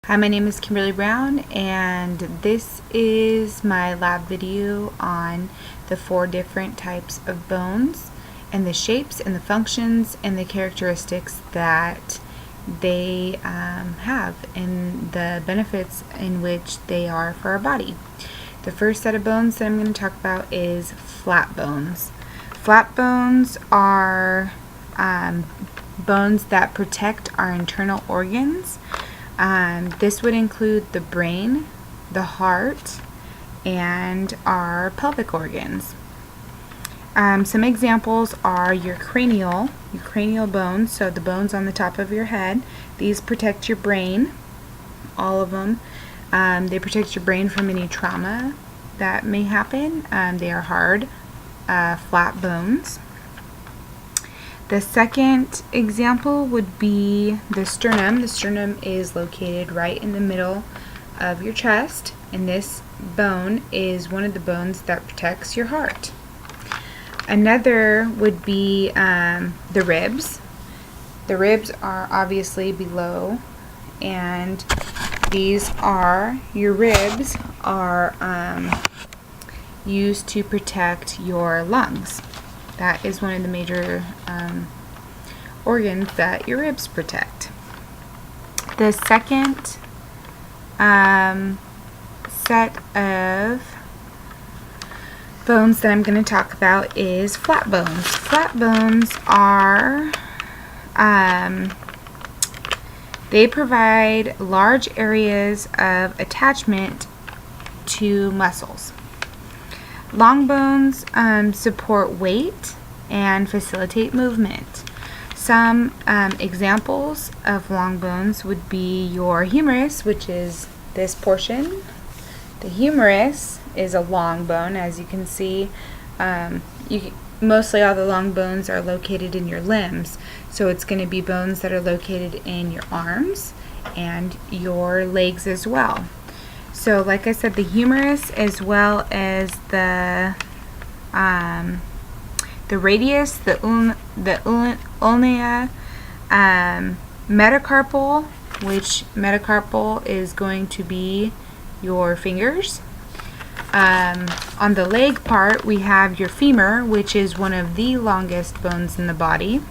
Hi, my name is Kimberly Brown, and this is my lab video on the 4 different types of bones and the shapes and the functions and the characteristics that they have and the benefits in which they are for our body. The first set of bones that I'm going to talk about is flat bones. Flat bones are bones that protect our internal organs. This would include the brain, the heart, and our pelvic organs. Some examples are your cranial bones, so the bones on the top of your head. These protect your brain, all of them. They protect your brain from any trauma that may happen. They are hard, flat bones. The second example would be the sternum. The sternum is located right in the middle of your chest, and this bone is one of the bones that protects your heart. Another would be the ribs. The ribs are obviously below, and your ribs are used to protect your lungs. That is one of the major organs that your ribs protect. The second set of bones that I'm going to talk about is flat bones. Flat bones are, they provide large areas of attachment to muscles. Long bones support weight and facilitate movement. Some examples of long bones would be your humerus, which is this portion. The humerus is a long bone, as you can see. Mostly all the long bones are located in your limbs, so it's going to be bones that are located in your arms and your legs as well. So like I said, the humerus, as well as the radius, the ulna, metacarpal, which metacarpal is going to be your fingers. On the leg part, we have your femur, which is one of the longest bones in the body,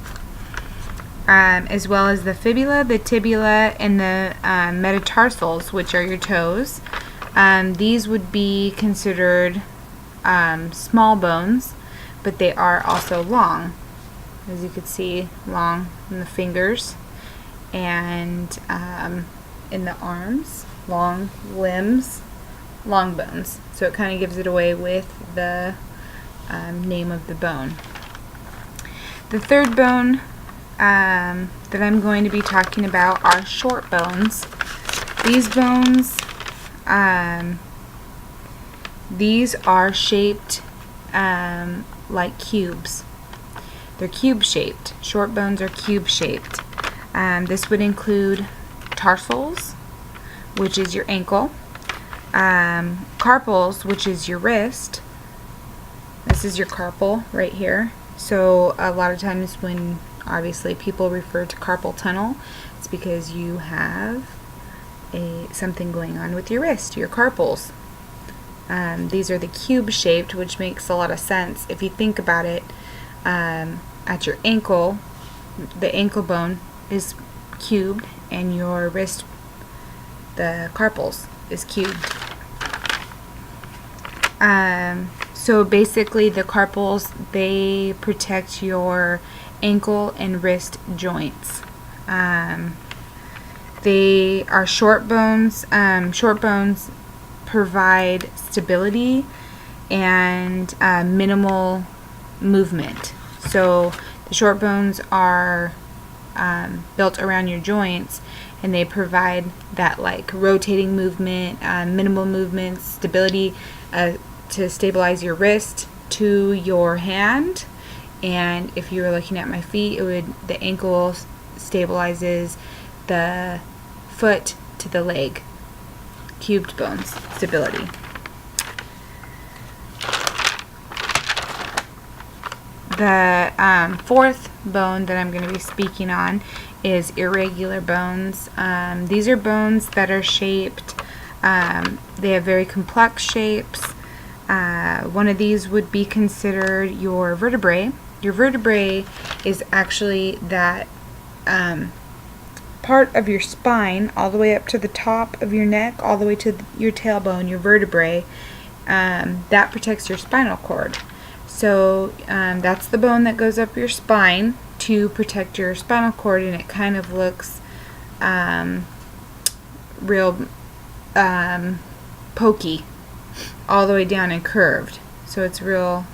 as well as the fibula, the tibia, and the metatarsals, which are your toes. These would be considered small bones, but they are also long. As you can see, long in the fingers and in the arms, long limbs, long bones. So it kind of gives it away with the name of the bone. The third bone that I'm going to be talking about are short bones. These bones, these are shaped like cubes. They're cube-shaped. Short bones are cube-shaped. This would include tarsals, which is your ankle, carpals, which is your wrist. This is your carpal right here. So a lot of times when obviously people refer to carpal tunnel, it's because you have something going on with your wrist, your carpals. These are the cube-shaped, which makes a lot of sense if you think about it. At your ankle, the ankle bone is cubed, and your wrist, the carpals, is cubed. So basically the carpals, they protect your ankle and wrist joints. They are short bones. Short bones provide stability and minimal movement. So the short bones are built around your joints, and they provide that like rotating movement, minimal movement, stability to stabilize your wrist to your hand. And if you were looking at my feet, the ankle stabilizes the foot to the leg. Cubed bones, stability. The fourth bone that I'm going to be speaking on is irregular bones. These are bones that are shaped, they have very complex shapes. One of these would be considered your vertebrae. Your vertebrae is actually that part of your spine all the way up to the top of your neck, all the way to your tailbone, your vertebrae, that protects your spinal cord. So that's the bone that goes up your spine to protect your spinal cord, and it kind of looks real pokey all the way down and curved. So it's real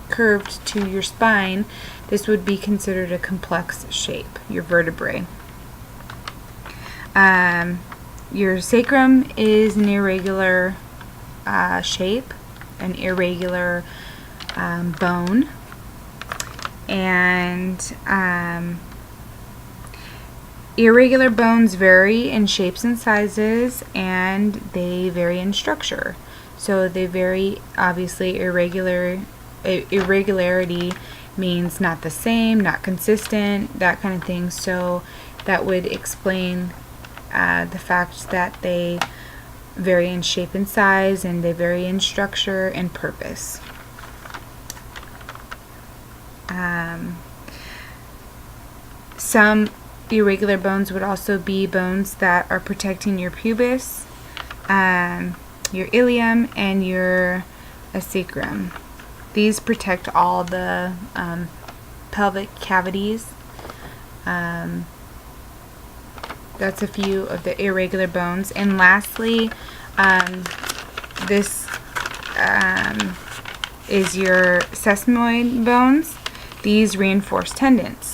curved to your spine. This would be considered a complex shape, your vertebrae. Your sacrum is an irregular shape, an irregular bone, and irregular bones vary in shapes and sizes, and they vary in structure. So they vary, obviously. Irregularity means not the same, not consistent, that kind of thing. So that would explain the fact that they vary in shape and size, and they vary in structure and purpose. Some irregular bones would also be bones that are protecting your pubis, your ilium, and your sacrum. These protect all the pelvic cavities. That's a few of the irregular bones. And lastly, this is your sesamoid bones. These reinforce tendons.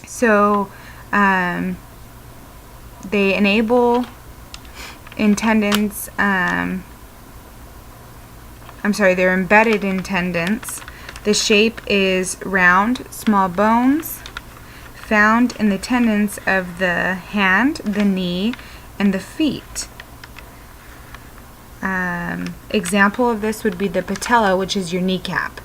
So they enable in tendons, they're embedded in tendons. The shape is round, small bones found in the tendons of the hand, the knee, and the feet. Example of this would be the patella, which is your kneecap.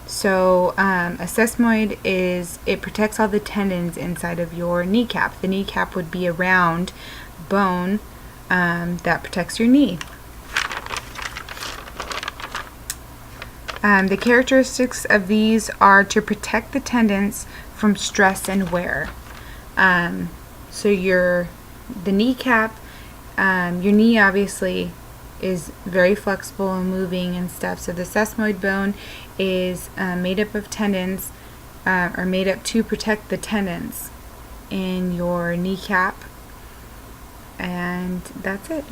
So a sesamoid it protects all the tendons inside of your kneecap. The kneecap would be a round bone that protects your knee. The characteristics of these are to protect the tendons from stress and wear. So the kneecap, your knee obviously is very flexible and moving and stuff. So the sesamoid bone is made up of tendons, or made up to protect the tendons in your kneecap. And that's it.